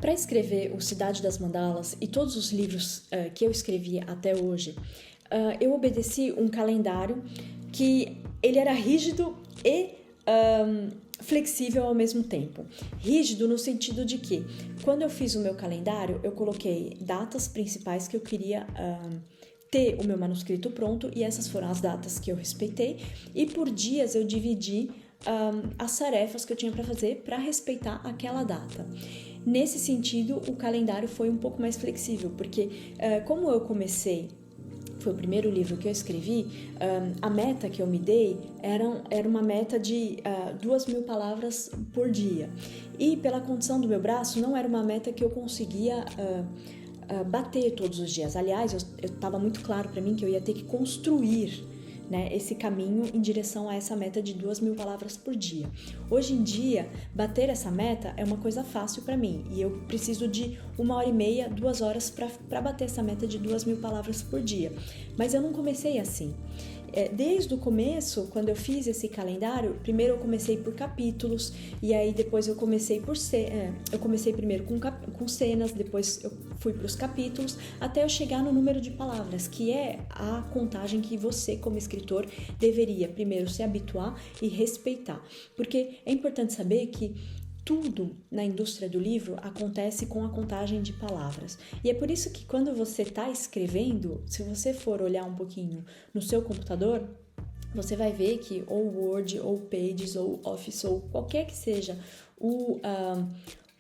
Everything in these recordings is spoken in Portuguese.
Para escrever o Cidade das Mandalas e todos os livros que eu escrevi até hoje, eu obedeci um calendário que ele era rígido e flexível ao mesmo tempo. Rígido no sentido de que, quando eu fiz o meu calendário, eu coloquei datas principais que eu queria ter o meu manuscrito pronto, e essas foram as datas que eu respeitei, e por dias eu dividi as tarefas que eu tinha para fazer para respeitar aquela data. Nesse sentido, o calendário foi um pouco mais flexível, porque como eu comecei, foi o primeiro livro que eu escrevi, a meta que eu me dei era uma meta de 2.000 palavras por dia. E pela condição do meu braço, não era uma meta que eu conseguia bater todos os dias. Aliás, eu estava muito claro para mim que eu ia ter que construir, né, esse caminho em direção a essa meta de 2.000 palavras por dia. Hoje em dia, bater essa meta é uma coisa fácil para mim, e eu preciso de 1h30, 2 horas para bater essa meta de 2.000 palavras por dia. Mas eu não comecei assim. Desde o começo, quando eu fiz esse calendário, primeiro eu comecei por capítulos, e aí depois eu comecei eu comecei primeiro com cenas, depois eu fui para os capítulos, até eu chegar no número de palavras, que é a contagem que você, como escritor, deveria primeiro se habituar e respeitar. Porque é importante saber que tudo na indústria do livro acontece com a contagem de palavras. E é por isso que quando você está escrevendo, se você for olhar um pouquinho no seu computador, você vai ver que ou Word, ou Pages, ou Office, ou qualquer que seja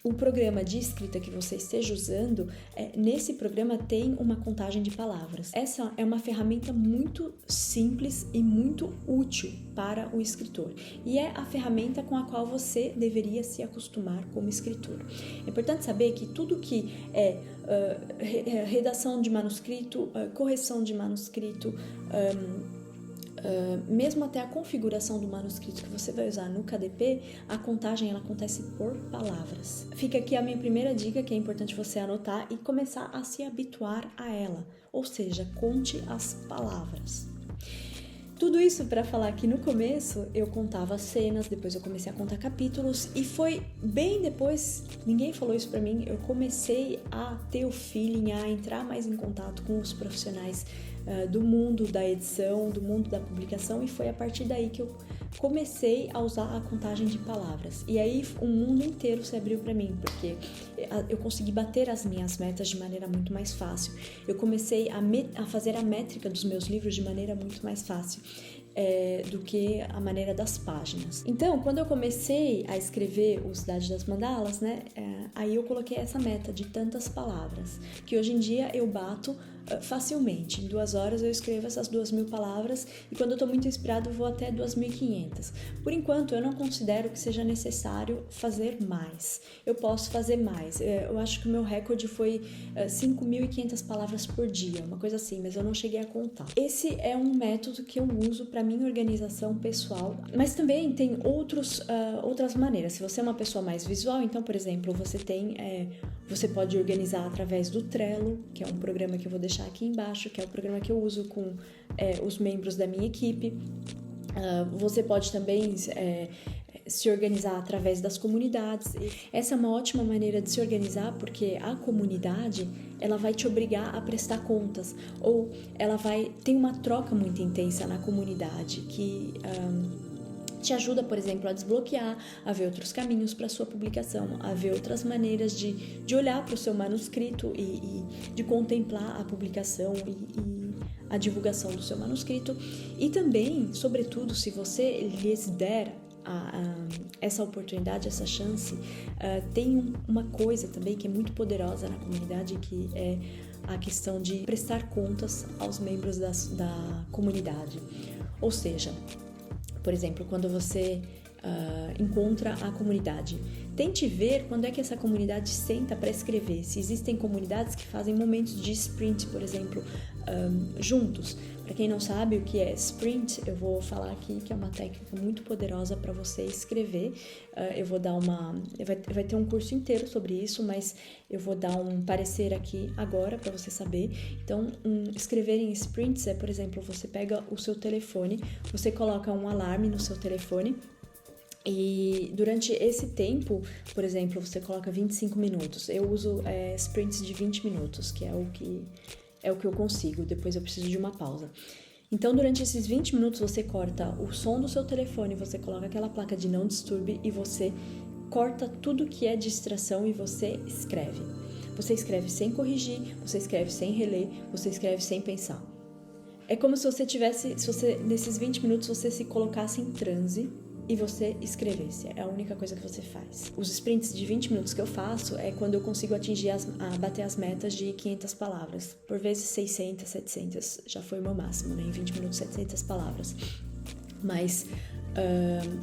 o programa de escrita que você esteja usando, nesse programa tem uma contagem de palavras. Essa é uma ferramenta muito simples e muito útil para o escritor. E é a ferramenta com a qual você deveria se acostumar como escritor. É importante saber que tudo que é redação de manuscrito, correção de manuscrito, mesmo até a configuração do manuscrito que você vai usar no KDP, a contagem ela acontece por palavras. Fica aqui a minha primeira dica, que é importante você anotar e começar a se habituar a ela, ou seja, conte as palavras. Tudo isso para falar que no começo eu contava cenas, depois eu comecei a contar capítulos, e foi bem depois, ninguém falou isso para mim, eu comecei a ter o feeling, a entrar mais em contato com os profissionais do mundo da edição, do mundo da publicação, e foi a partir daí que eu comecei a usar a contagem de palavras. E aí o mundo inteiro se abriu para mim, porque eu consegui bater as minhas metas de maneira muito mais fácil. Eu comecei a fazer a métrica dos meus livros de maneira muito mais fácil do que a maneira das páginas. Então, quando eu comecei a escrever o Cidade das Mandalas, né, aí eu coloquei essa meta de tantas palavras, que hoje em dia eu bato facilmente. Em 2 horas eu escrevo essas 2.000 palavras, e quando eu estou muito inspirado eu vou até 2.500. Por enquanto eu não considero que seja necessário fazer mais. Eu posso fazer mais. Eu acho que o meu recorde foi 5.500 palavras por dia, uma coisa assim, mas eu não cheguei a contar. Esse é um método que eu uso para minha organização pessoal, mas também tem outras maneiras. Se você é uma pessoa mais visual, então, por exemplo, você pode organizar através do Trello, que é um programa que eu vou deixar aqui embaixo, que é o programa que eu uso com os membros da minha equipe. Você pode também se organizar através das comunidades. Essa é uma ótima maneira de se organizar, porque a comunidade ela vai te obrigar a prestar contas, ou tem uma troca muito intensa na comunidade que te ajuda, por exemplo, a desbloquear, a ver outros caminhos para a sua publicação, a ver outras maneiras de olhar para o seu manuscrito e de contemplar a publicação e a divulgação do seu manuscrito. E também, sobretudo, se você lhes der essa oportunidade, essa chance, tem uma coisa também que é muito poderosa na comunidade, que é a questão de prestar contas aos membros da comunidade. Ou seja, por exemplo, quando você encontra a comunidade, tente ver quando é que essa comunidade senta para escrever. Se existem comunidades que fazem momentos de sprint, por exemplo, juntos. Para quem não sabe o que é sprint, eu vou falar aqui que é uma técnica muito poderosa para você escrever. Eu vou dar vai ter um curso inteiro sobre isso, mas eu vou dar um parecer aqui agora para você saber. Então, escrever em sprints por exemplo, você pega o seu telefone, você coloca um alarme no seu telefone, E durante esse tempo, por exemplo, você coloca 25 minutos. Eu uso sprints de 20 minutos, que é o que eu consigo. Depois eu preciso de uma pausa. Então, durante esses 20 minutos, você corta o som do seu telefone, você coloca aquela placa de não disturbe e você corta tudo que é distração e você escreve. Você escreve sem corrigir, você escreve sem reler, você escreve sem pensar. É como se você nesses 20 minutos, você se colocasse em transe e você escrevesse. É a única coisa que você faz. Os sprints de 20 minutos que eu faço é quando eu consigo bater as metas de 500 palavras. Por vezes 600, 700 já foi o meu máximo, né? Em 20 minutos, 700 palavras. Mas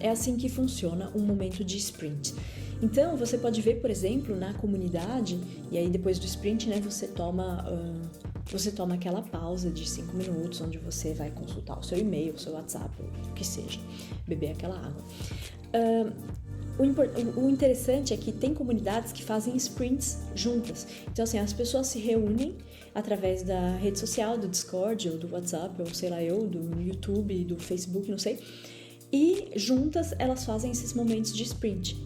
é assim que funciona um momento de sprint. Então, você pode ver, por exemplo, na comunidade, e aí depois do sprint, né, você toma aquela pausa de 5 minutos, onde você vai consultar o seu e-mail, o seu WhatsApp, o que seja, beber aquela água. O interessante é que tem comunidades que fazem sprints juntas. Então, assim, as pessoas se reúnem através da rede social, do Discord, ou do WhatsApp, ou sei lá do YouTube, do Facebook, não sei. E juntas elas fazem esses momentos de sprint.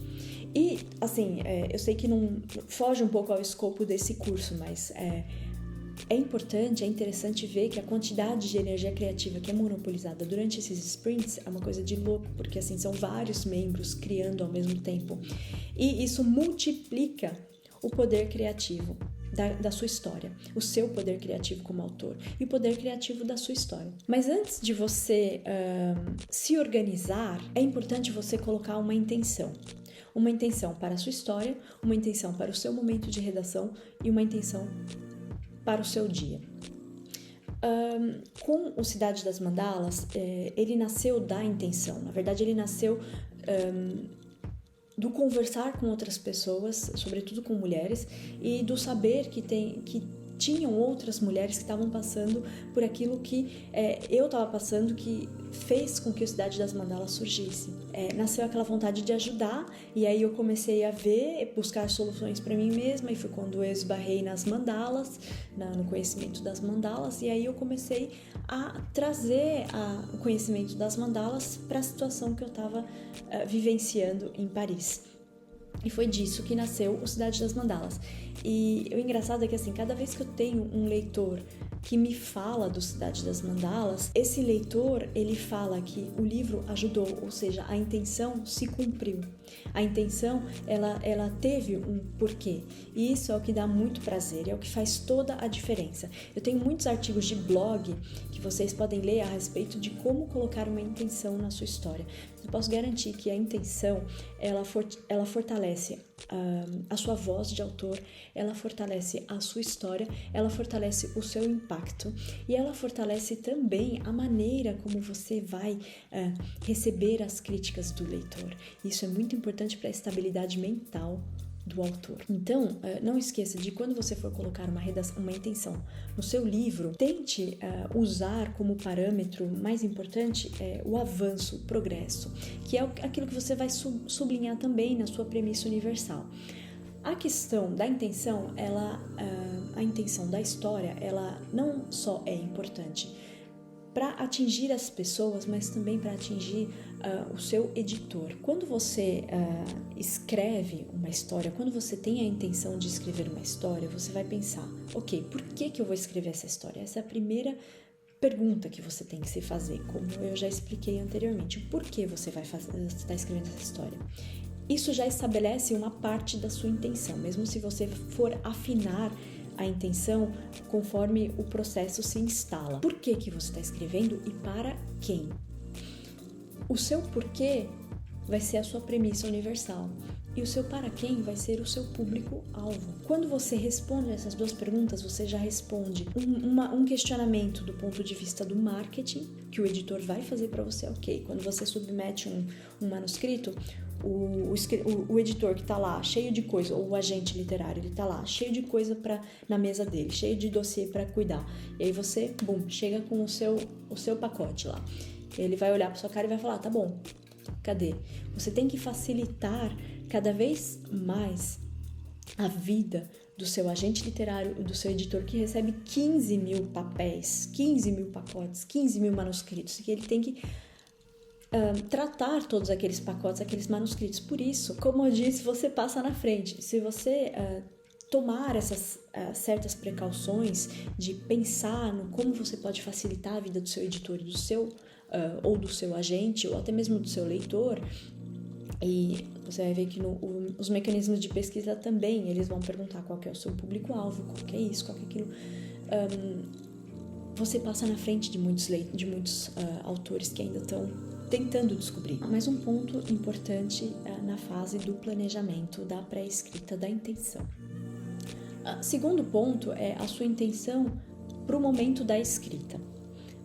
E, assim, eu sei que não foge um pouco ao escopo desse curso, mas é importante, é interessante ver que a quantidade de energia criativa que é monopolizada durante esses sprints é uma coisa de louco, porque assim são vários membros criando ao mesmo tempo. E isso multiplica o poder criativo da sua história, o seu poder criativo como autor e o poder criativo da sua história. Mas antes de você se organizar, é importante você colocar uma intenção. Uma intenção para a sua história, uma intenção para o seu momento de redação e uma intenção para o seu dia. Com o Cidade das Mandalas, ele nasceu da intenção. Na verdade, ele nasceu do conversar com outras pessoas, sobretudo com mulheres, e do saber que tinham outras mulheres que estavam passando por aquilo que eu estava passando, que fez com que o Cidade das Mandalas surgisse. Nasceu aquela vontade de ajudar, e aí eu comecei a buscar soluções para mim mesma, e foi quando eu esbarrei nas mandalas, no conhecimento das mandalas, e aí eu comecei a trazer o conhecimento das mandalas para a situação que eu estava vivenciando em Paris. E foi disso que nasceu o Cidade das Mandalas. E o engraçado é que, assim, cada vez que eu tenho um leitor que me fala do Cidade das Mandalas, esse leitor, ele fala que o livro ajudou, ou seja, a intenção se cumpriu. A intenção, ela teve um porquê. E isso é o que dá muito prazer, é o que faz toda a diferença. Eu tenho muitos artigos de blog que vocês podem ler a respeito de como colocar uma intenção na sua história. Eu posso garantir que a intenção, ela fortalece a sua voz de autor, ela fortalece a sua história, ela fortalece o seu impacto e ela fortalece também a maneira como você vai receber as críticas do leitor. Isso é muito importante para a estabilidade mental do autor. Então, não esqueça de quando você for colocar uma intenção no seu livro, tente usar como parâmetro mais importante o avanço, o progresso, que é aquilo que você vai sublinhar também na sua premissa universal. A questão da intenção, a intenção da história, ela não só é importante para atingir as pessoas, mas também para atingir o seu editor. Quando você escreve uma história, quando você tem a intenção de escrever uma história, você vai pensar, ok, por que eu vou escrever essa história? Essa é a primeira pergunta que você tem que se fazer, como eu já expliquei anteriormente. Por que você está escrevendo essa história? Isso já estabelece uma parte da sua intenção, mesmo se você for afinar a intenção conforme o processo se instala. Por que você está escrevendo e para quem? O seu porquê vai ser a sua premissa universal e o seu para quem vai ser o seu público-alvo. Quando você responde essas duas perguntas, você já responde um questionamento do ponto de vista do marketing, que o editor vai fazer para você, ok. Quando você submete um manuscrito, o editor que está lá cheio de coisa, ou o agente literário, ele está lá cheio de coisa na mesa dele, cheio de dossiê para cuidar. E aí você, chega com o seu pacote lá. Ele vai olhar para sua cara e vai falar, tá bom, cadê? Você tem que facilitar cada vez mais a vida do seu agente literário e do seu editor, que recebe 15 mil papéis, 15 mil pacotes, 15 mil manuscritos, que ele tem que tratar todos aqueles pacotes, aqueles manuscritos. Por isso, como eu disse, você passa na frente. Se você tomar essas certas precauções de pensar no como você pode facilitar a vida do seu editor e do seu ou do seu agente, ou até mesmo do seu leitor, e você vai ver que os mecanismos de pesquisa também, eles vão perguntar qual que é o seu público-alvo, qual que é isso, qual que é aquilo. Você passa na frente de muitos autores que ainda estão tentando descobrir. Mas um ponto importante na fase do planejamento, da pré-escrita, da intenção. Segundo ponto é a sua intenção para o momento da escrita.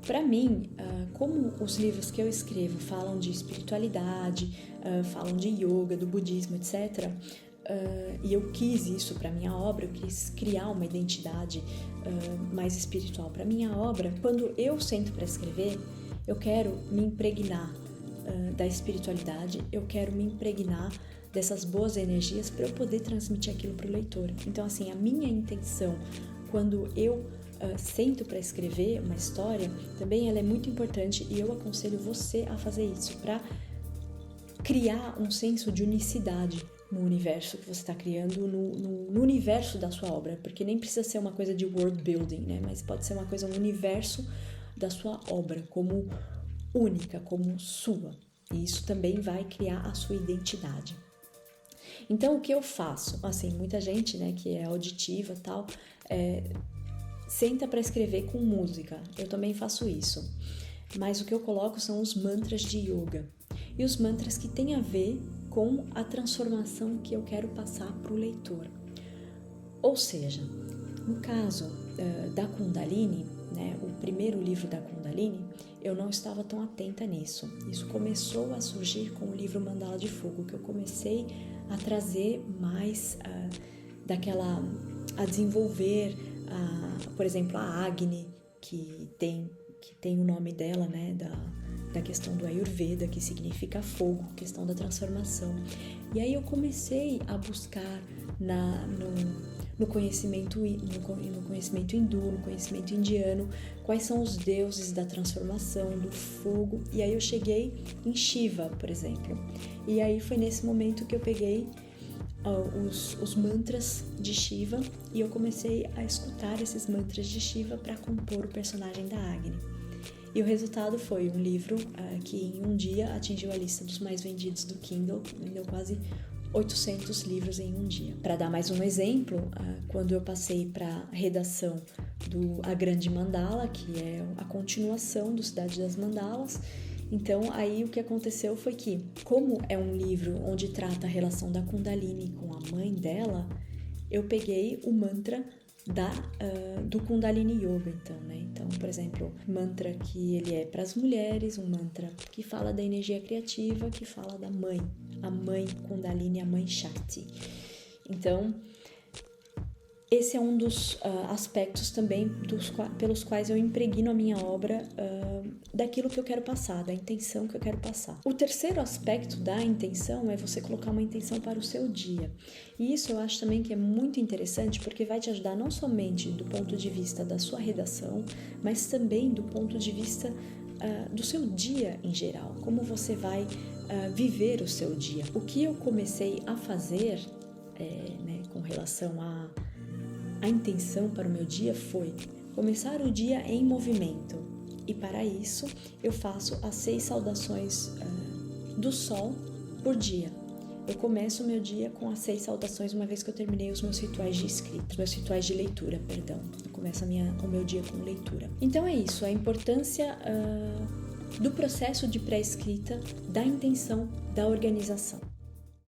Para mim, como os livros que eu escrevo falam de espiritualidade, falam de yoga, do budismo, etc., e eu quis isso para minha obra, eu quis criar uma identidade mais espiritual para minha obra. Quando eu sento para escrever, eu quero me impregnar da espiritualidade, eu quero me impregnar dessas boas energias para eu poder transmitir aquilo para o leitor. Então, assim, a minha intenção quando eu sento para escrever uma história, também ela é muito importante, e eu aconselho você a fazer isso para criar um senso de unicidade no universo que você está criando, no universo da sua obra, porque nem precisa ser uma coisa de world building, né? Mas pode ser uma coisa, um universo da sua obra como única, como sua, e isso também vai criar a sua identidade. Então, o que eu faço? Assim, muita gente, né, que é auditiva e tal, senta para escrever com música. Eu também faço isso. Mas o que eu coloco são os mantras de yoga. E os mantras que têm a ver com a transformação que eu quero passar para o leitor. Ou seja, no caso da Kundalini, né, o primeiro livro da Kundalini, eu não estava tão atenta nisso. Isso começou a surgir com o livro Mandala de Fogo, que eu comecei a trazer mais a desenvolver, por exemplo, a Agni, que tem o nome dela, né, da questão do Ayurveda, que significa fogo, questão da transformação. E aí eu comecei a buscar no conhecimento hindu, no conhecimento indiano, quais são os deuses da transformação, do fogo. E aí eu cheguei em Shiva, por exemplo. E aí foi nesse momento que eu peguei os mantras de Shiva e eu comecei a escutar esses mantras de Shiva para compor o personagem da Agni. E o resultado foi um livro que em um dia atingiu a lista dos mais vendidos do Kindle, vendeu quase 800 livros em um dia. Para dar mais um exemplo, quando eu passei para a redação do A Grande Mandala, que é a continuação do Cidade das Mandalas, então aí o que aconteceu foi que, como é um livro onde trata a relação da Kundalini com a mãe dela, eu peguei o mantra do Kundalini Yoga, então, né? Então, por exemplo, mantra que ele é para as mulheres, um mantra que fala da energia criativa, que fala da mãe, a mãe Kundalini, a mãe Shakti. Então, esse é um dos aspectos também pelos quais eu impregno a minha obra daquilo que eu quero passar, da intenção que eu quero passar. O terceiro aspecto da intenção é você colocar uma intenção para o seu dia. E isso eu acho também que é muito interessante, porque vai te ajudar não somente do ponto de vista da sua redação, mas também do ponto de vista do seu dia em geral, como você vai viver o seu dia. O que eu comecei a fazer né, com relação a intenção para o meu dia foi começar o dia em movimento, e para isso eu faço as 6 saudações do sol por dia. Eu começo o meu dia com as 6 saudações uma vez que eu terminei os meus rituais de escrita, os meus rituais de leitura, perdão. Eu começo o meu dia com leitura. Então é isso, a importância do processo de pré-escrita, da intenção, da organização.